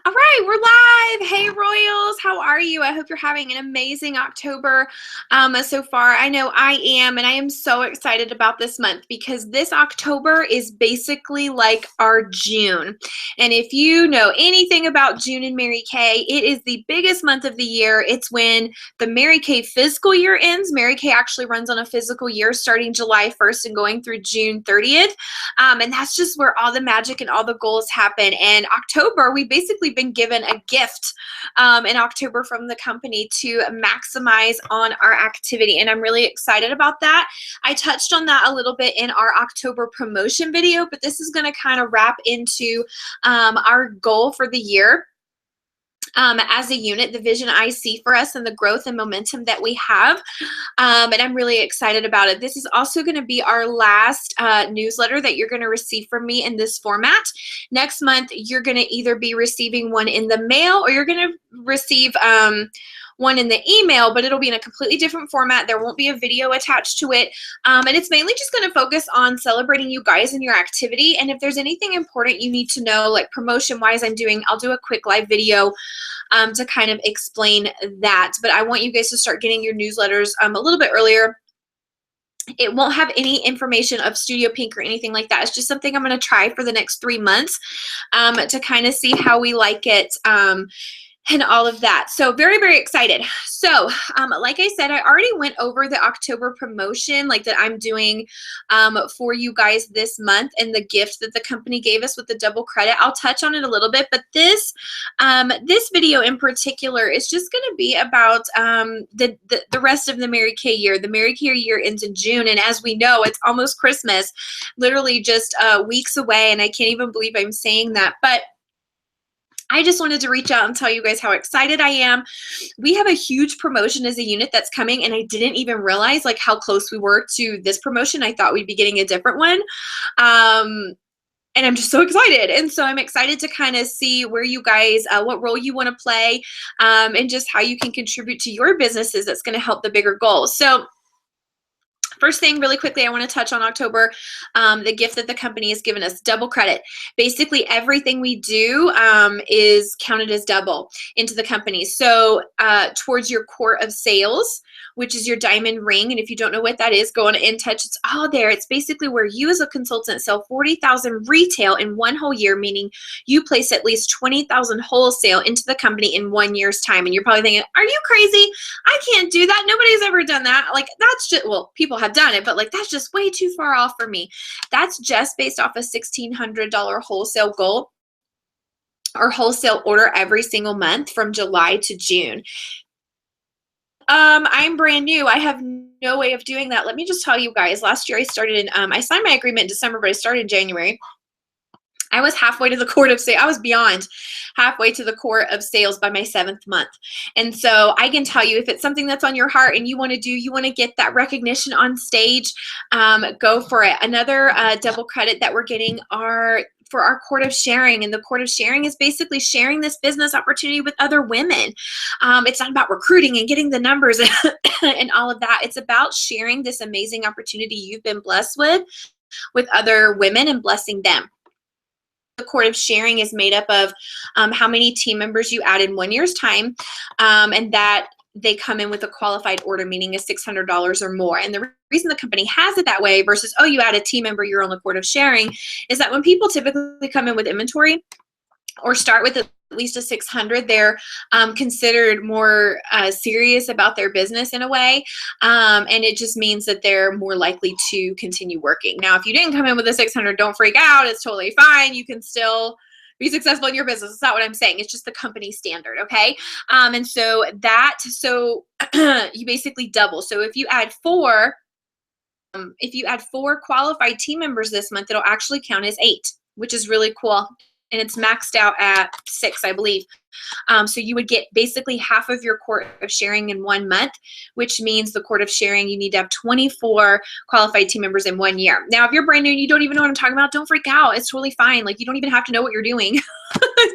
All right, we're live. Hey, Royals, how are you? I hope you're having an amazing October so far. I know I am, and I am so excited about this month because this October is basically like our June. And if you know anything about June and Mary Kay, it is the biggest month of the year. It's when the Mary Kay fiscal year ends. Mary Kay actually runs on a physical year starting July 1st and going through June 30th. And that's just where all the magic and all the goals happen. And October, we basically been given a gift in October from the company to maximize on our activity. And I'm really excited about that. I touched on that a little bit in our October promotion video, but this is going to kind of wrap into our goal for the year. As a unit, the vision I see for us and the growth and momentum that we have. And I'm really excited about it. This is also going to be our last newsletter that you're going to receive from me in this format. Next month, you're going to either be receiving one in the mail or you're going to receive one in the email, but it'll be in a completely different format. There won't be a video attached to it. And it's mainly just going to focus on celebrating you guys and your activity. And if there's anything important you need to know, like promotion-wise, I'll do a quick live video to kind of explain that. But I want you guys to start getting your newsletters a little bit earlier. It won't have any information of Studio Pink or anything like that. It's just something I'm going to try for the next 3 months to kind of see how we like it. And all of that. So very, very excited. So like I said, I already went over the October promotion like that I'm doing for you guys this month and the gift that the company gave us with the double credit. I'll touch on it a little bit, but this video in particular is just going to be about the rest of the Mary Kay year. The Mary Kay year ends in June, and as we know, it's almost Christmas, literally just weeks away, and I can't even believe I'm saying that, but I just wanted to reach out and tell you guys how excited I am. We have a huge promotion as a unit that's coming, and I didn't even realize like how close we were to this promotion. I thought we'd be getting a different one. And I'm just so excited. And so I'm excited to kind of see where you guys, what role you want to play, and just how you can contribute to your businesses that's going to help the bigger goals. So first thing, really quickly, I want to touch on October, the gift that the company has given us, double credit. Basically, everything we do is counted as double into the company. So towards your core of sales, which is your diamond ring. And if you don't know what that is, go on InTouch. It's all there. It's basically where you as a consultant sell 40,000 retail in one whole year, meaning you place at least 20,000 wholesale into the company in 1 year's time. And you're probably thinking, are you crazy? I can't do that. Nobody's ever done that. Like that's just, well, people have done it, but like that's just way too far off for me. That's just based off a $1,600 wholesale goal or wholesale order every single month from July to June. I'm brand new. I have no way of doing that. Let me just tell you guys, last year I started in, I signed my agreement in December, but I started in January. I was halfway to the court of sales. I was beyond halfway to the court of sales by my 7th month. And so I can tell you, if it's something that's on your heart and you want to do, you want to get that recognition on stage, go for it. Another double credit that we're getting for our court of sharing. And the court of sharing is basically sharing this business opportunity with other women. It's not about recruiting and getting the numbers and all of that. It's about sharing this amazing opportunity you've been blessed with other women and blessing them. The court of sharing is made up of how many team members you add in 1 year's time, and that they come in with a qualified order, meaning is $600 or more. And the reason the company has it that way versus, oh, you add a team member, you're on the court of sharing, is that when people typically come in with inventory or start with at least a 600, they're considered more serious about their business in a way. And it just means that they're more likely to continue working. Now, if you didn't come in with a 600, don't freak out. It's totally fine. You can still be successful in your business. It's not what I'm saying. It's just the company standard, okay? And so you basically double. So if you add four qualified team members this month, it'll actually count as 8, which is really cool. And it's maxed out at 6, I believe. So you would get basically half of your court of sharing in 1 month, which means the court of sharing, you need to have 24 qualified team members in 1 year. Now, if you're brand new and you don't even know what I'm talking about, don't freak out. It's totally fine. Like, you don't even have to know what you're doing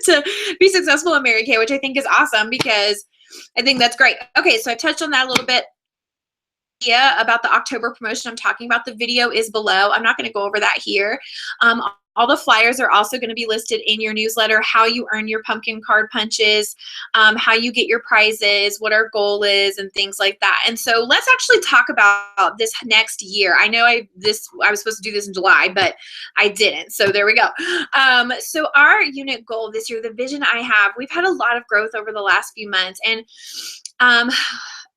to be successful in Mary Kay, which I think is awesome because I think that's great. Okay, so I touched on that a little bit. About the October promotion I'm talking about, the video is below. I'm not going to go over that here. All the flyers are also going to be listed in your newsletter, how you earn your pumpkin card punches, how you get your prizes, what our goal is, and things like that. And so let's actually talk about this next year. I know I was supposed to do this in July, but I didn't. So there we go. So our unit goal this year, the vision I have, we've had a lot of growth over the last few months, and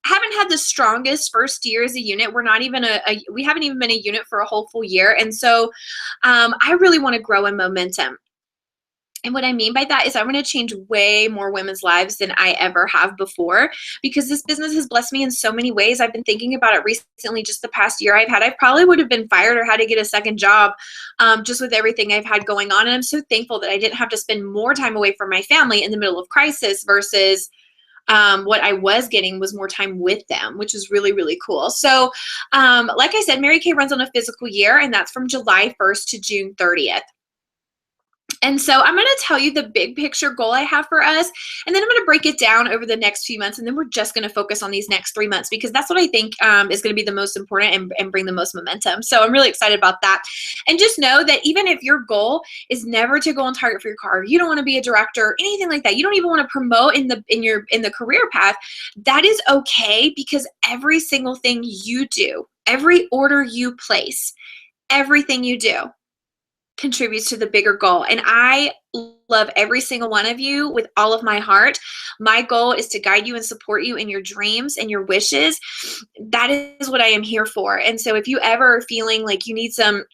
haven't had the strongest first year as a unit. We're not even we haven't even been a unit for a whole full year. And so I really want to grow in momentum. And what I mean by that is I want to change way more women's lives than I ever have before, because this business has blessed me in so many ways. I've been thinking about it recently, just the past year I probably would have been fired or had to get a second job just with everything I've had going on. And I'm so thankful that I didn't have to spend more time away from my family in the middle of crisis versus what I was getting was more time with them, which is really, really cool. So like I said, Mary Kay runs on a physical year, and that's from July 1st to June 30th. And so I'm going to tell you the big picture goal I have for us, and then I'm going to break it down over the next few months, and then we're just going to focus on these next 3 months, because that's what I think is going to be the most important and bring the most momentum. So I'm really excited about that. And just know that even if your goal is never to go on target for your car, you don't want to be a director, anything like that, you don't even want to promote in the career path, that is okay, because every single thing you do, every order you place, everything you do contributes to the bigger goal. And I love every single one of you with all of my heart. My goal is to guide you and support you in your dreams and your wishes. That is what I am here for. And so if you ever are feeling like you need some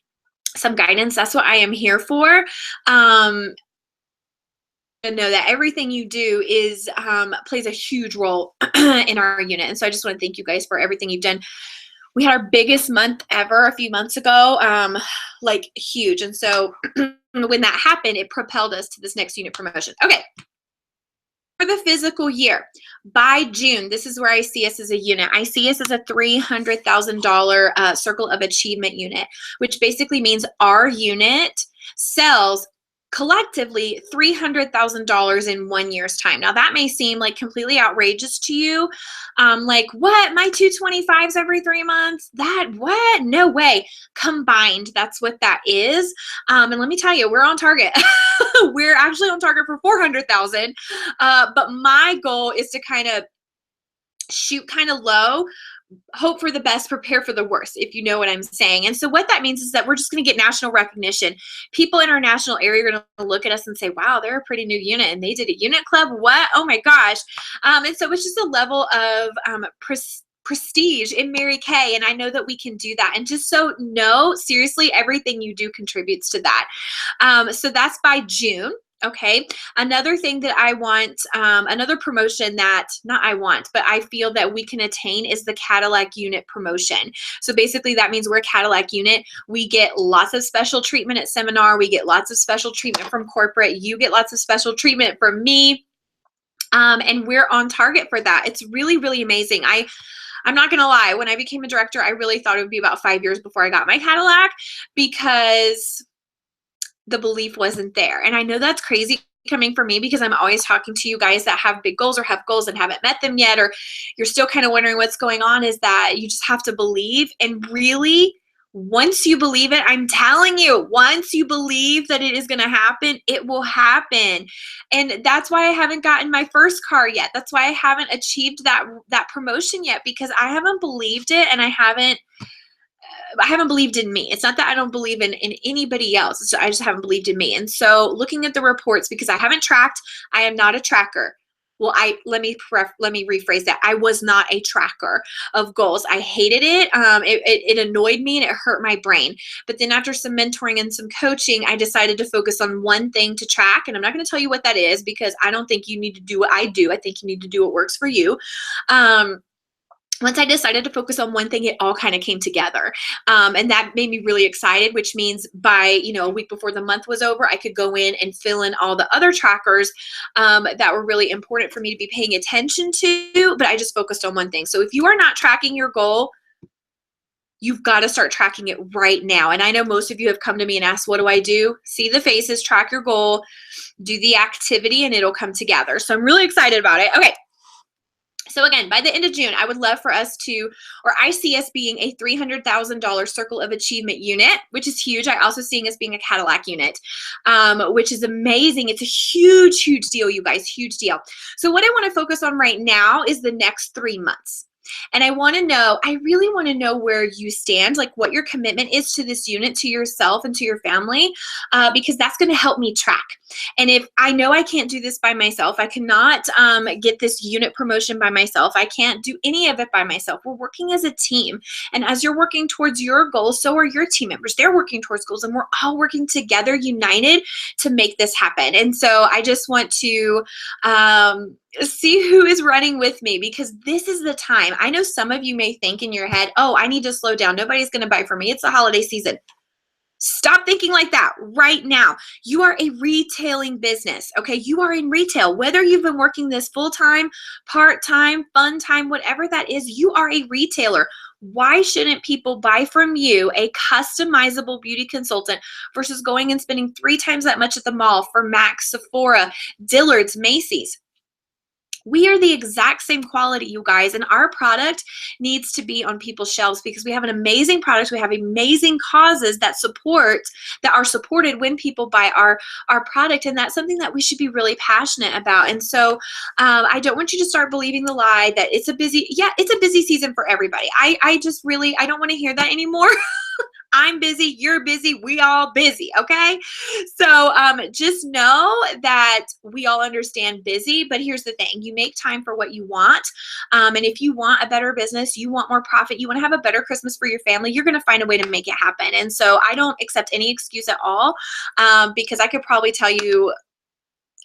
guidance, that's what I am here for. And know that everything you do is plays a huge role in our unit. And so I just want to thank you guys for everything you've done. We had our biggest month ever a few months ago, like huge. And so when that happened, it propelled us to this next unit promotion. Okay. For the physical year, by June, this is where I see us as a unit. I see us as a $300,000 Circle of Achievement unit, which basically means our unit sells collectively $300,000 in 1 year's time. Now that may seem like completely outrageous to you. Like, what? My 225s every 3 months? That, what? No way. Combined, that's what that is. And let me tell you, we're on target. We're actually on target for 400,000. But my goal is to kind of shoot kind of low, hope for the best, prepare for the worst, if you know what I'm saying. And so what that means is that we're just going to get national recognition. People in our national area are going to look at us and say, wow, they're a pretty new unit and they did a unit club. What? Oh my gosh. And so it's just a level of prestige in Mary Kay, and I know that we can do that. And just so know, seriously, everything you do contributes to that. So that's by June. Okay. Another thing that I want, another promotion that not I want, but I feel that we can attain is the Cadillac unit promotion. So basically that means we're a Cadillac unit. We get lots of special treatment at seminar. We get lots of special treatment from corporate. You get lots of special treatment from me. And we're on target for that. It's really, really amazing. I'm not going to lie. When I became a director, I really thought it would be about 5 years before I got my Cadillac, because the belief wasn't there. And I know that's crazy coming from me, because I'm always talking to you guys that have big goals or have goals and haven't met them yet, or you're still kind of wondering what's going on, is that you just have to believe. And really, once you believe it, I'm telling you, once you believe that it is going to happen, it will happen. And that's why I haven't gotten my first car yet. That's why I haven't achieved that promotion yet, because I haven't believed it, and I haven't believed in me. It's not that I don't believe in anybody else. I just haven't believed in me. And so looking at the reports, because I haven't tracked, I am not a tracker. Well, let me rephrase that. I was not a tracker of goals. I hated it. It annoyed me and it hurt my brain. But then after some mentoring and some coaching, I decided to focus on one thing to track. And I'm not going to tell you what that is, because I don't think you need to do what I do. I think you need to do what works for you. Once I decided to focus on one thing, it all kind of came together. And that made me really excited, which means by, a week before the month was over, I could go in and fill in all the other trackers that were really important for me to be paying attention to, but I just focused on one thing. So if you are not tracking your goal, you've got to start tracking it right now. And I know most of you have come to me and asked, what do I do? See the faces, track your goal, do the activity, and it'll come together. So I'm really excited about it. Okay. So again, by the end of June, I would love for us to, or I see us being a $300,000 Circle of Achievement unit, which is huge. I also see us being a Cadillac unit, which is amazing. It's a huge, huge deal, you guys, huge deal. So what I want to focus on right now is the next 3 months. And I really want to know where you stand, like what your commitment is to this unit, to yourself and to your family, because that's going to help me track. And if I know I can't do this by myself, I cannot get this unit promotion by myself. I can't do any of it by myself. We're working as a team. And as you're working towards your goals, so are your team members. They're working towards goals, and we're all working together, united, to make this happen. And so I just want to see who is running with me, because this is the time. I know some of you may think in your head, oh, I need to slow down. Nobody's going to buy from me. It's the holiday season. Stop thinking like that right now. You are a retailing business, okay? You are in retail. Whether you've been working this full-time, part-time, fun time, whatever that is, you are a retailer. Why shouldn't people buy from you, a customizable beauty consultant, versus going and spending 3 times that much at the mall for MAC, Sephora, Dillard's, Macy's? We are the exact same quality, you guys, and our product needs to be on people's shelves because we have an amazing product. We have amazing causes that are supported when people buy our product, and that's something that we should be really passionate about. And so I don't want you to start believing the lie that it's a busy season for everybody. I don't want to hear that anymore. I'm busy, you're busy, we all busy, okay? So just know that we all understand busy, but here's the thing. You make time for what you want, and if you want a better business, you want more profit, you want to have a better Christmas for your family, you're going to find a way to make it happen. And so I don't accept any excuse at all, because I could probably tell you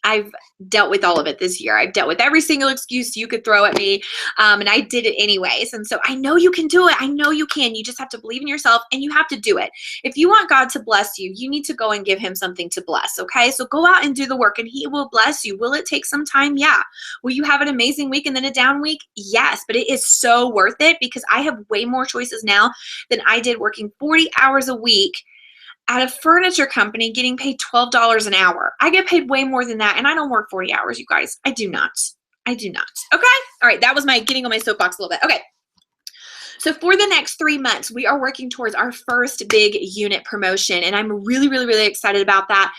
I've dealt with all of it this year. I've dealt with every single excuse you could throw at me, and I did it anyways. And so I know you can do it. I know you can. You just have to believe in yourself, and you have to do it. If you want God to bless you, you need to go and give him something to bless, okay? So go out and do the work, and he will bless you. Will it take some time? Yeah. Will you have an amazing week and then a down week? Yes, but it is so worth it because I have way more choices now than I did working 40 hours a week at a furniture company getting paid $12 an hour. I get paid way more than that, and I don't work 40 hours, you guys. I do not. I do not. Okay? All right, that was my getting on my soapbox a little bit. Okay. So for the next 3 months, we are working towards our first big unit promotion, and I'm really, really, really excited about that.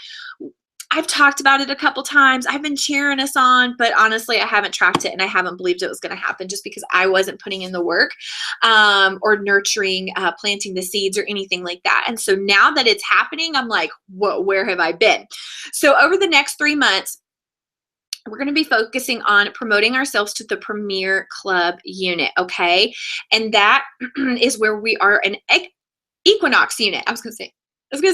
I've talked about it a couple times. I've been cheering us on, but honestly, I haven't tracked it, and I haven't believed it was going to happen just because I wasn't putting in the work or nurturing, planting the seeds or anything like that. And so now that it's happening, I'm like, whoa, where have I been? So over the next 3 months, we're going to be focusing on promoting ourselves to the Premier Club unit, okay? And that is where we are an Equinox unit.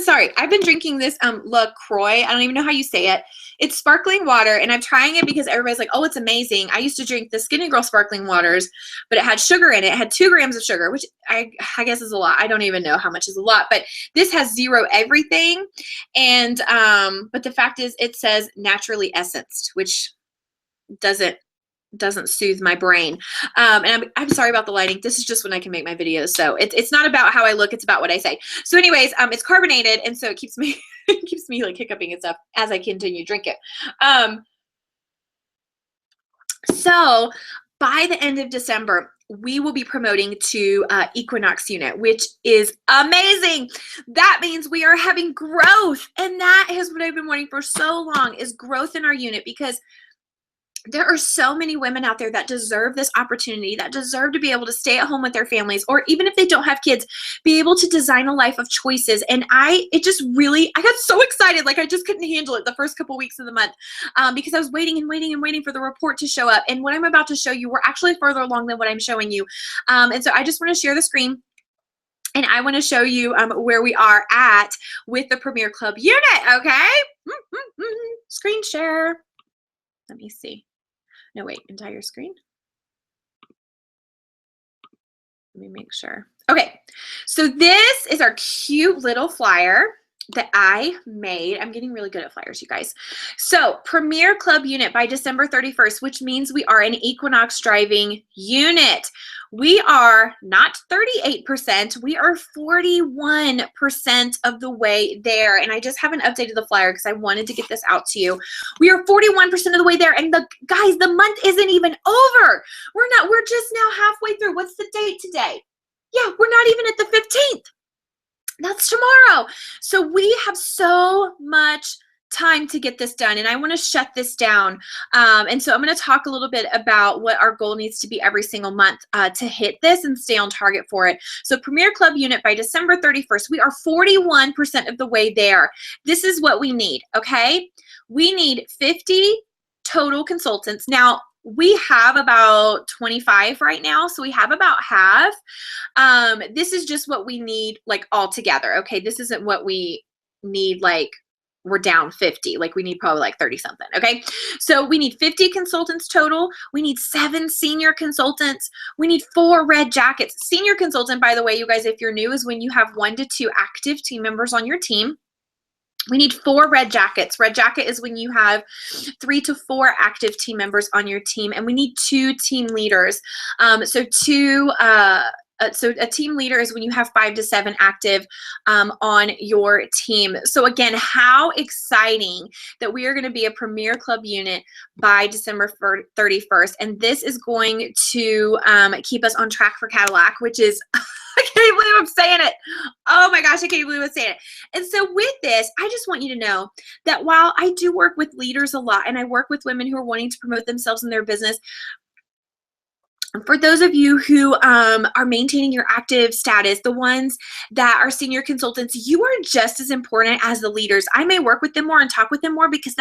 Sorry. I've been drinking this LaCroix. I don't even know how you say it. It's sparkling water, and I'm trying it because everybody's like, oh, it's amazing. I used to drink the Skinny Girl sparkling waters, but it had sugar in it. It had 2 grams of sugar, which I guess is a lot. I don't even know how much is a lot, but this has 0 everything. And but the fact is it says naturally essenced, which doesn't soothe my brain. And I'm sorry about the lighting. This is just when I can make my videos. So it's not about how I look. It's about what I say. So anyways, it's carbonated. And so it keeps me, like hiccuping and stuff as I continue to drink it. So by the end of December, we will be promoting to Equinox unit, which is amazing. That means we are having growth. And that is what I've been wanting for so long, is growth in our unit, because there are so many women out there that deserve this opportunity, that deserve to be able to stay at home with their families, or even if they don't have kids, be able to design a life of choices. And I got so excited. Like I just couldn't handle it the first couple weeks of the month because I was waiting and waiting and waiting for the report to show up. And what I'm about to show you, we're actually further along than what I'm showing you. And so I just want to share the screen. And I want to show you where we are at with the Premier Club unit, okay? Screen share. Let me see. No, wait, entire screen. Let me make sure. Okay, so this is our cute little flyer that I made. I'm getting really good at flyers, you guys. So Premier Club unit by December 31st, which means we are an Equinox driving unit. We are not 38%, we are 41% of the way there. And I just haven't updated the flyer because I wanted to get this out to you. We are 41% of the way there. And guys, the month isn't even over. We're just now halfway through. What's the date today? Yeah, we're not even at the 15th. That's tomorrow. So we have so much time to get this done, and I want to shut this down. And so I'm going to talk a little bit about what our goal needs to be every single month to hit this and stay on target for it. So Premier Club unit by December 31st, we are 41% of the way there. This is what we need, okay? We need 50 total consultants. Now, we have about 25 right now, so we have about half. This is just what we need, like, all together, okay? This isn't what we need, like, we're down 50. Like, we need probably like 30 something, okay? So we need 50 consultants total. We need 7 senior consultants. We need 4 red jackets. Senior consultant, by the way, you guys, if you're new, is when you have 1 to 2 active team members on your team. We need 4 red jackets. Red jacket is when you have 3 to 4 active team members on your team, and we need 2 team leaders. So a team leader is when you have 5 to 7 active on your team. So again, how exciting that we are going to be a Premier Club unit by December 31st. And this is going to keep us on track for Cadillac, which is, I can't believe I'm saying it. Oh my gosh, I can't believe I'm saying it. And so with this, I just want you to know that while I do work with leaders a lot, and I work with women who are wanting to promote themselves in their business, for those of you who are maintaining your active status, the ones that are senior consultants, you are just as important as the leaders. I may work with them more and talk with them more because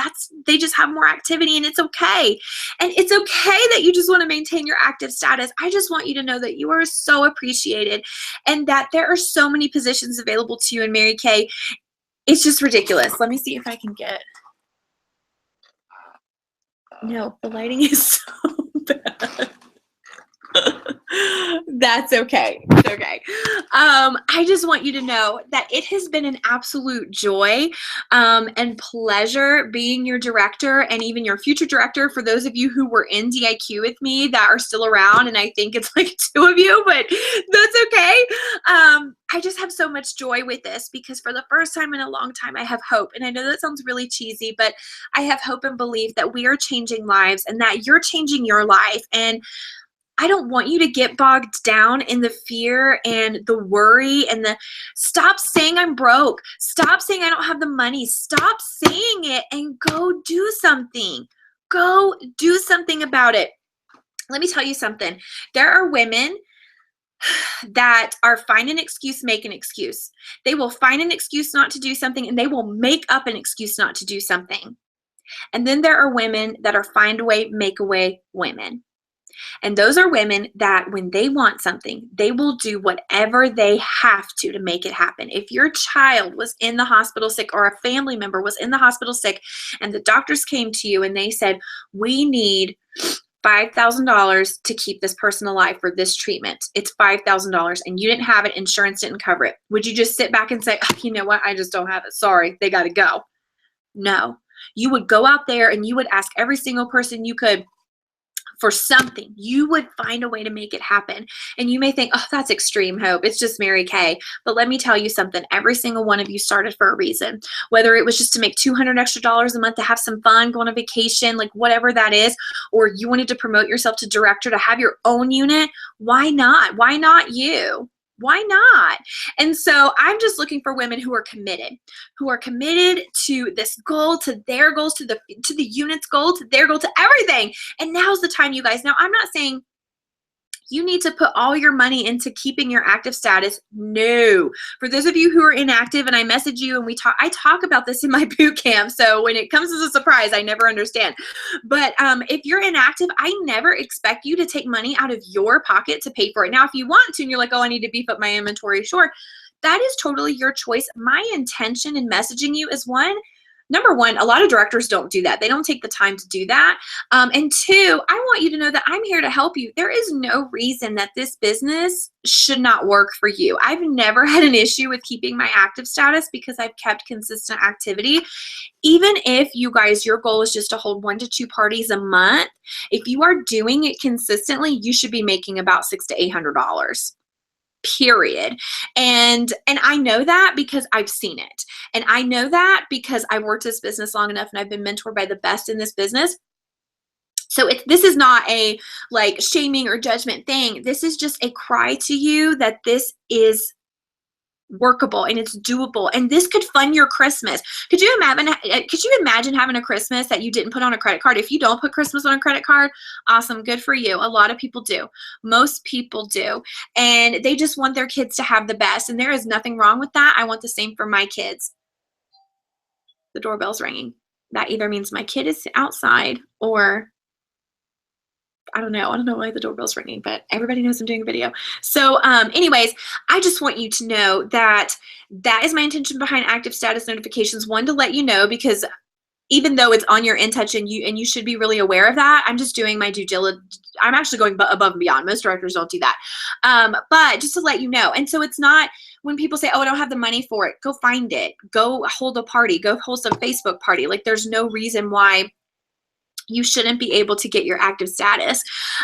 they just have more activity, and it's okay. And it's okay that you just want to maintain your active status. I just want you to know that you are so appreciated and that there are so many positions available to you in Mary Kay. It's just ridiculous. Let me see if I can get. No, the lighting is so bad. That's okay. It's okay. I just want you to know that it has been an absolute joy and pleasure being your director and even your future director. For those of you who were in DIQ with me that are still around, and I think it's like 2 of you, but that's okay. I just have so much joy with this because for the first time in a long time, I have hope. And I know that sounds really cheesy, but I have hope and belief that we are changing lives and that you're changing your life. And I don't want you to get bogged down in the fear and the worry and stop saying I'm broke. Stop saying I don't have the money. Stop saying it and go do something. Go do something about it. Let me tell you something. There are women that are find an excuse, make an excuse. They will find an excuse not to do something, and they will make up an excuse not to do something. And then there are women that are find a way, make a way women. And those are women that when they want something, they will do whatever they have to make it happen. If your child was in the hospital sick or a family member was in the hospital sick and the doctors came to you and they said, we need $5,000 to keep this person alive for this treatment. It's $5,000 and you didn't have it. Insurance didn't cover it. Would you just sit back and say, oh, you know what? I just don't have it. Sorry, they got to go. No, you would go out there and you would ask every single person you could for something. You would find a way to make it happen. And you may think, oh, that's extreme hope. It's just Mary Kay. But let me tell you something. Every single one of you started for a reason. Whether it was just to make $200 extra a month to have some fun, go on a vacation, like whatever that is, or you wanted to promote yourself to director to have your own unit, why not? Why not you? Why not? And so I'm just looking for women who are committed to this goal, to their goals, to the unit's goal, to their goal, to everything. And now's the time, you guys. Now, I'm not saying you need to put all your money into keeping your active status. No. For those of you who are inactive and I message you and I talk about this in my boot camp. So when it comes as a surprise, I never understand. But if you're inactive, I never expect you to take money out of your pocket to pay for it. Now, if you want to and you're like, oh, I need to beef up my inventory, sure. That is totally your choice. My intention in messaging you is one, number one, a lot of directors don't do that. They don't take the time to do that. And two, I want you to know that I'm here to help you. There is no reason that this business should not work for you. I've never had an issue with keeping my active status because I've kept consistent activity. Even if you guys, your goal is just to hold 1 to 2 parties a month, if you are doing it consistently, you should be making about $600 to $800. Period. And I know that because I've seen it. And I know that because I've worked this business long enough and I've been mentored by the best in this business. So this is not a like shaming or judgment thing. This is just a cry to you that this is workable and it's doable, and this could fund your Christmas. Could you imagine having a Christmas that you didn't put on a credit card? If you don't put Christmas on a credit card, awesome, good for you. A lot of people do. Most people do, and they just want their kids to have the best, and there is nothing wrong with that. I want the same for my kids. The doorbell's ringing. That either means my kid is outside or I don't know why the doorbell's ringing, but everybody knows I'm doing a video. So anyways, I just want you to know that that is my intention behind active status notifications. One, to let you know, because even though it's on your InTouch and you should be really aware of that, I'm just doing my due diligence. I'm actually going above and beyond. Most directors don't do that. But just to let you know. And so it's not when people say, oh, I don't have the money for it, go find it. Go hold a party. Go hold some Facebook party. Like there's no reason why you shouldn't be able to get your active status.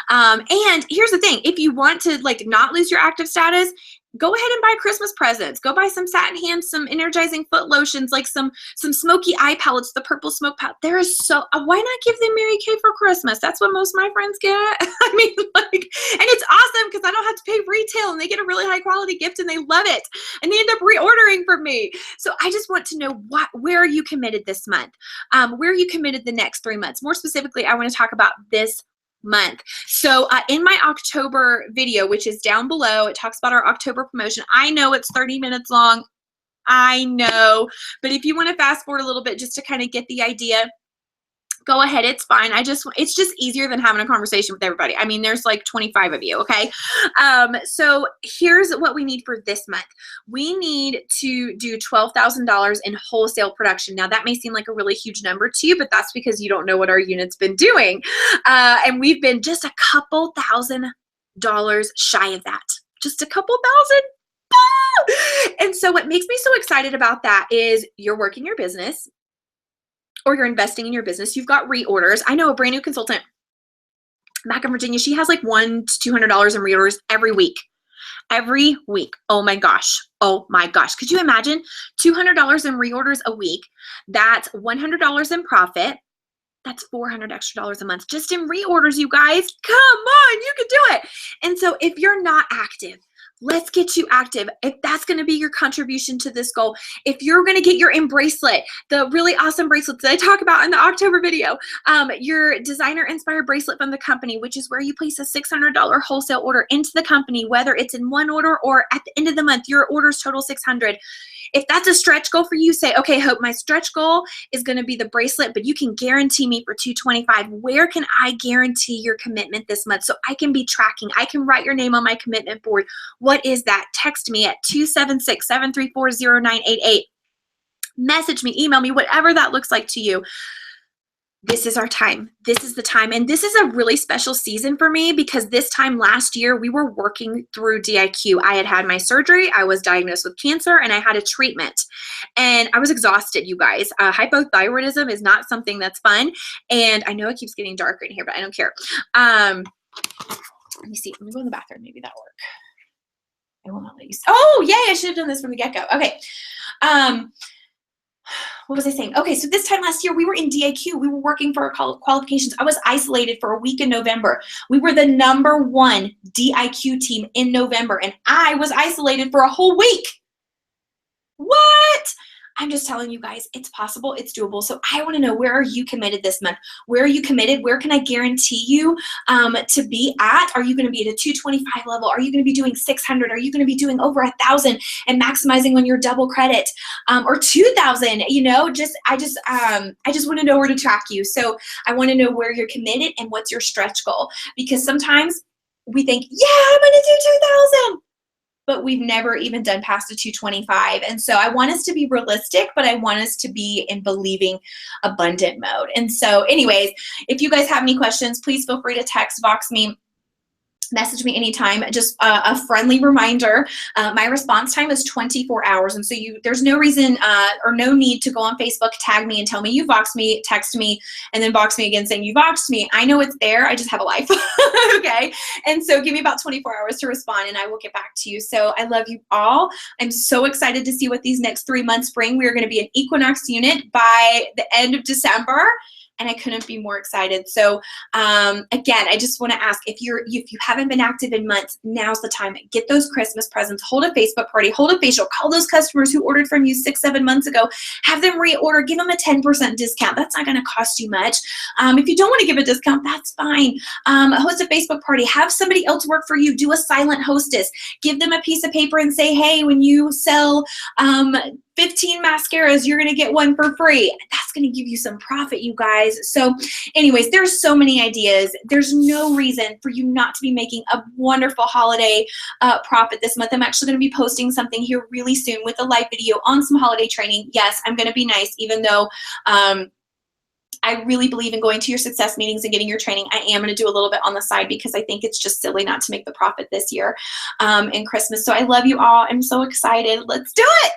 And here's the thing, if you want to like not lose your active status, go ahead and buy Christmas presents. Go buy some satin hands, some energizing foot lotions, like some smoky eye palettes, the purple smoke palette. There is why not give them Mary Kay for Christmas? That's what most of my friends get. I mean, like, and it's awesome because I don't have to pay retail and they get a really high quality gift and they love it and they end up reordering from me. So I just want to know where are you committed this month? Where are you committed the next 3 months? More specifically, I want to talk about this month. So in my October video, which is down below, it talks about our October promotion. I know it's 30 minutes long. I know, but if you want to fast forward a little bit just to kind of get the idea, go ahead. It's fine. It's just easier than having a conversation with everybody. I mean, there's like 25 of you. Okay. So here's what we need for this month. We need to do $12,000 in wholesale production. Now that may seem like a really huge number to you, but that's because you don't know what our unit's been doing. And we've been just a couple $1,000s shy of that. Just a couple thousand. And so what makes me so excited about that is you're working your business, or you're investing in your business. You've got reorders. I know a brand new consultant back in Virginia. She has like $100 to $200 in reorders every week. Every week. Oh my gosh. Oh my gosh. Could you imagine $200 in reorders a week? That's $100 in profit. That's $400 extra a month just in reorders, you guys. Come on, you can do it. And so if you're not active, let's get you active. If that's going to be your contribution to this goal, if you're going to get your bracelet, the really awesome bracelets that I talk about in the October video, your designer inspired bracelet from the company, which is where you place a $600 wholesale order into the company, whether it's in one order or at the end of the month, your orders total $600. If that's a stretch goal for you, say, okay, Hope, my stretch goal is going to be the bracelet, but you can guarantee me for $225. Where can I guarantee your commitment this month so I can be tracking? I can write your name on my commitment board. What is that? Text me at 276-734-0988. Message me, email me, whatever that looks like to you. This is our time. This is the time. And this is a really special season for me because this time last year, we were working through DIQ. I had my surgery. I was diagnosed with cancer and I had a treatment and I was exhausted, you guys. Hypothyroidism is not something that's fun. And I know it keeps getting darker in here, but I don't care. Let me see. Let me go in the bathroom. Maybe that'll work. I will not let you see. Oh, yay. I should have done this from the get-go. Okay. What was I saying? Okay, so this time last year, we were in DIQ. We were working for our qualifications. I was isolated for a week in November. We were the #1 DIQ team in November, and I was isolated for a whole week. What? I'm just telling you guys, it's possible, it's doable. So I want to know, where are you committed this month? Where are you committed? Where can I guarantee you to be at? Are you going to be at a 225 level? Are you going to be doing 600? Are you going to be doing over 1,000 and maximizing on your double credit, or 2,000? You know, I just want to know where to track you. So I want to know where you're committed and what's your stretch goal, because sometimes we think, yeah, I'm going to do 2,000. but we've never even done past a 225. And so I want us to be realistic, but I want us to be in believing abundant mode. And so anyways, if you guys have any questions, please feel free to text, Vox me, message me anytime. Just a friendly reminder, my response time is 24 hours. And so there's no reason or no need to go on Facebook, tag me and tell me you Voxed me, text me, and then Vox me again saying you Voxed me. I know it's there. I just have a life. Okay. And so give me about 24 hours to respond and I will get back to you. So I love you all. I'm so excited to see what these next 3 months bring. We are going to be an Equinox unit by the end of December. And I couldn't be more excited. So again, I just want to ask, if you haven't been active in months, now's the time. Get those Christmas presents, hold a Facebook party, hold a facial, call those customers who ordered from you 6-7 months ago, have them reorder, give them a 10% discount. That's not going to cost you much. If you don't want to give a discount, that's fine. Host a Facebook party, have somebody else work for you, do a silent hostess, give them a piece of paper and say, hey, when you sell 15 mascaras, you're going to get one for free. That's going to give you some profit, you guys. So anyways, there's so many ideas. There's no reason for you not to be making a wonderful holiday profit this month. I'm actually going to be posting something here really soon with a live video on some holiday training. Yes, I'm going to be nice, even though I really believe in going to your success meetings and getting your training. I am going to do a little bit on the side because I think it's just silly not to make the profit this year in Christmas. So I love you all. I'm so excited. Let's do it.